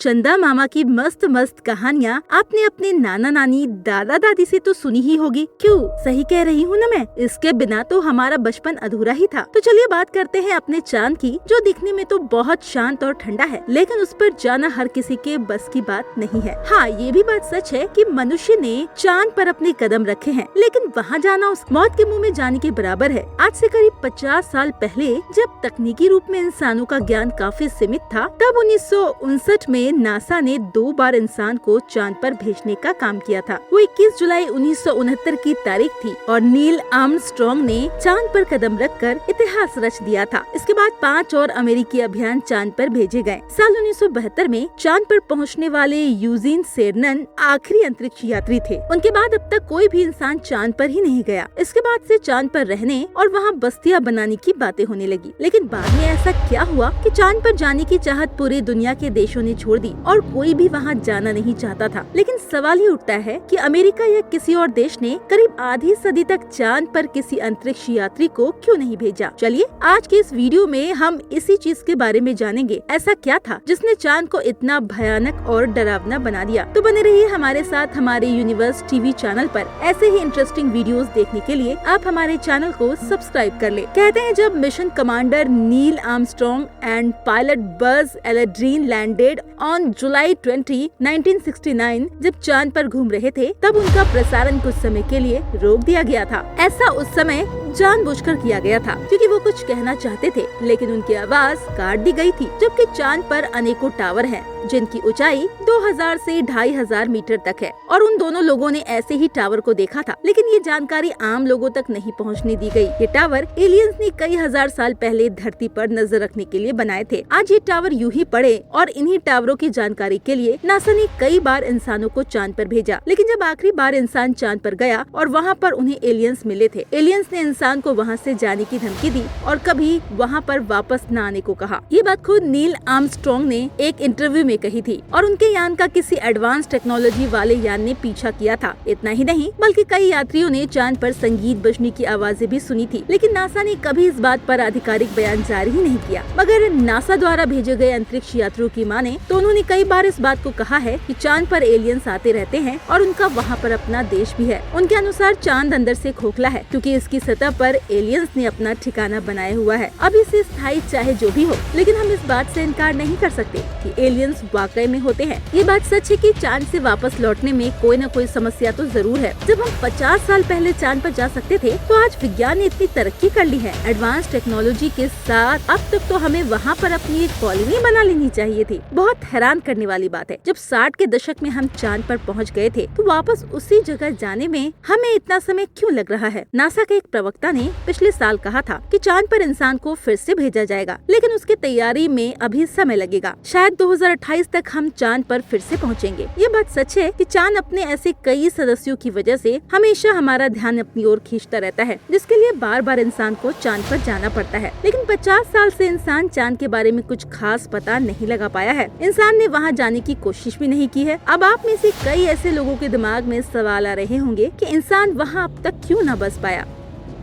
चंदा मामा की मस्त मस्त कहानियाँ आपने अपने नाना नानी दादा दादी से तो सुनी ही होगी। क्यों, सही कह रही हूँ ना मैं? इसके बिना तो हमारा बचपन अधूरा ही था। तो चलिए बात करते हैं अपने चांद की, जो दिखने में तो बहुत शांत और ठंडा है, लेकिन उस पर जाना हर किसी के बस की बात नहीं है। हाँ, ये भी बात सच है कि मनुष्य ने चांद पर अपने कदम रखे हैं, लेकिन वहाँ जाना उस मौत के मुँह में जाने के बराबर है। आज से करीब 50 साल पहले जब तकनीकी रूप में इंसानों का ज्ञान काफी सीमित था, तब 1959 में नासा ने 2 बार इंसान को चांद पर भेजने का काम किया था। वो 21 जुलाई 1969 की तारीख थी और नील आर्मस्ट्रॉन्ग ने चांद पर कदम रखकर इतिहास रच दिया था। इसके बाद 5 और अमेरिकी अभियान चांद पर भेजे गए। साल 1972 में चांद पर पहुंचने वाले यूजीन सेरनन आखिरी अंतरिक्ष यात्री थे। उनके बाद अब तक कोई भी इंसान चांद पर ही नहीं गया। इसके बाद से चांद पर रहने और वहाँ बस्तियाँ बनाने की बातें होने लगी। लेकिन बाद में ऐसा क्या हुआ कि चांद पर जाने की चाहत पूरी दुनिया के देशों ने छोड़ दी और कोई भी वहाँ जाना नहीं चाहता था। लेकिन सवाल ये उठता है कि अमेरिका या किसी और देश ने करीब आधी सदी तक चांद पर किसी अंतरिक्ष यात्री को क्यों नहीं भेजा? चलिए आज के इस वीडियो में हम इसी चीज के बारे में जानेंगे। ऐसा क्या था जिसने चांद को इतना भयानक और डरावना बना दिया? तो बने रहिए हमारे साथ हमारे यूनिवर्स टीवी चैनल पर। ऐसे ही इंटरेस्टिंग वीडियोस देखने के लिए आप हमारे चैनल को सब्सक्राइब कर ले। कहते हैं जब mission commander Neil Armstrong and pilot Buzz Aldrin landed on July 20, 1969 जब चांद पर घूम रहे थे, तब उनका प्रसारण कुछ समय के लिए रोक दिया गया था। ऐसा उस समय जानबूझकर किया गया था क्योंकि वो कुछ कहना चाहते थे, लेकिन उनकी आवाज काट दी गई थी। जबकि चांद पर अनेकों टावर हैं जिनकी ऊंचाई 2000 से 2500 मीटर तक है और उन दोनों लोगों ने ऐसे ही टावर को देखा था, लेकिन ये जानकारी आम लोगों तक नहीं पहुंचने दी गई। ये टावर एलियंस ने कई हजार साल पहले धरती पर नजर रखने के लिए बनाए थे। आज ये टावर यूं ही पड़े और इन्हीं टावरों की जानकारी के लिए नासा ने कई बार इंसानों को चांद पर भेजा। लेकिन जब आखिरी बार इंसान चांद पर गया और वहाँ पर उन्हें एलियंस मिले थे, एलियंस ने इंसान को वहाँ से जाने की धमकी दी और कभी वहाँ पर वापस न आने को कहा। ये बात खुद नील आर्मस्ट्रॉन्ग ने एक इंटरव्यू में कही थी और उनके यान का किसी एडवांस टेक्नोलॉजी वाले यान ने पीछा किया था। इतना ही नहीं बल्कि कई यात्रियों ने चांद पर संगीत बजने की आवाजें भी सुनी थी, लेकिन नासा ने कभी इस बात पर आधिकारिक बयान जारी ही नहीं किया। मगर नासा द्वारा भेजे गए अंतरिक्ष यात्रियों की माने तो उन्होंने कई बार इस बात को कहा है कि चांद पर एलियंस आते रहते हैं और उनका वहाँ पर अपना देश भी है। उनके अनुसार चांद अंदर से खोखला है क्योंकि इसकी सतह पर एलियंस ने अपना ठिकाना बनाया हुआ है। अब इसे स्थायी चाहे जो भी हो, लेकिन हम इस बात से इनकार नहीं कर सकते कि एलियंस वाकई में होते हैं। ये बात सच है कि चांद से वापस लौटने में कोई न कोई समस्या तो जरूर है। जब हम 50 साल पहले चांद पर जा सकते थे, तो आज विज्ञान ने इतनी तरक्की कर ली है। एडवांस टेक्नोलॉजी के साथ अब तक तो हमें वहाँ पर अपनी एक कॉलोनी बना लेनी चाहिए थी। बहुत हैरान करने वाली बात है, जब 60 के दशक में हम चांद पर पहुँच गए थे, तो वापस उसी जगह जाने में हमें इतना समय क्यों लग रहा है? नासा के एक प्रवक्ता ने पिछले साल कहा था कि चांद पर इंसान को फिर से भेजा जाएगा, लेकिन उसकी तैयारी में अभी समय लगेगा। शायद 2028 तक हम चांद पर फिर से पहुंचेंगे। ये बात सच है कि चांद अपने ऐसे कई सदस्यों की वजह से हमेशा हमारा ध्यान अपनी ओर खींचता रहता है, जिसके लिए बार बार इंसान को चांद पर जाना पड़ता है। लेकिन 50 साल से इंसान चांद के बारे में कुछ खास पता नहीं लगा पाया है। इंसान ने वहाँ जाने की कोशिश भी नहीं की है। अब आप में से कई ऐसे लोगों के दिमाग में सवाल आ रहे होंगे कि इंसान वहाँ अब तक क्यों न बस पाया।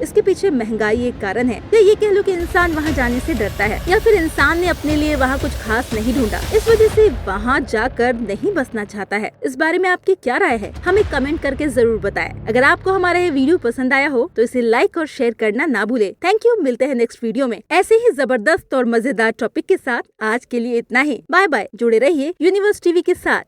इसके पीछे महंगाई एक कारण है, या ये कह लो कि इंसान वहाँ जाने से डरता है, या फिर इंसान ने अपने लिए वहाँ कुछ खास नहीं ढूंढा, इस वजह से वहाँ जाकर नहीं बसना चाहता है। इस बारे में आपकी क्या राय है? हमें कमेंट करके जरूर बताएं। अगर आपको हमारा ये वीडियो पसंद आया हो तो इसे लाइक और शेयर करना ना भूले। Thank you. मिलते हैं नेक्स्ट वीडियो में ऐसे ही जबरदस्त और मजेदार टॉपिक के साथ। आज के लिए इतना ही। Bye bye. जुड़े रहिए यूनिवर्स टीवी के साथ।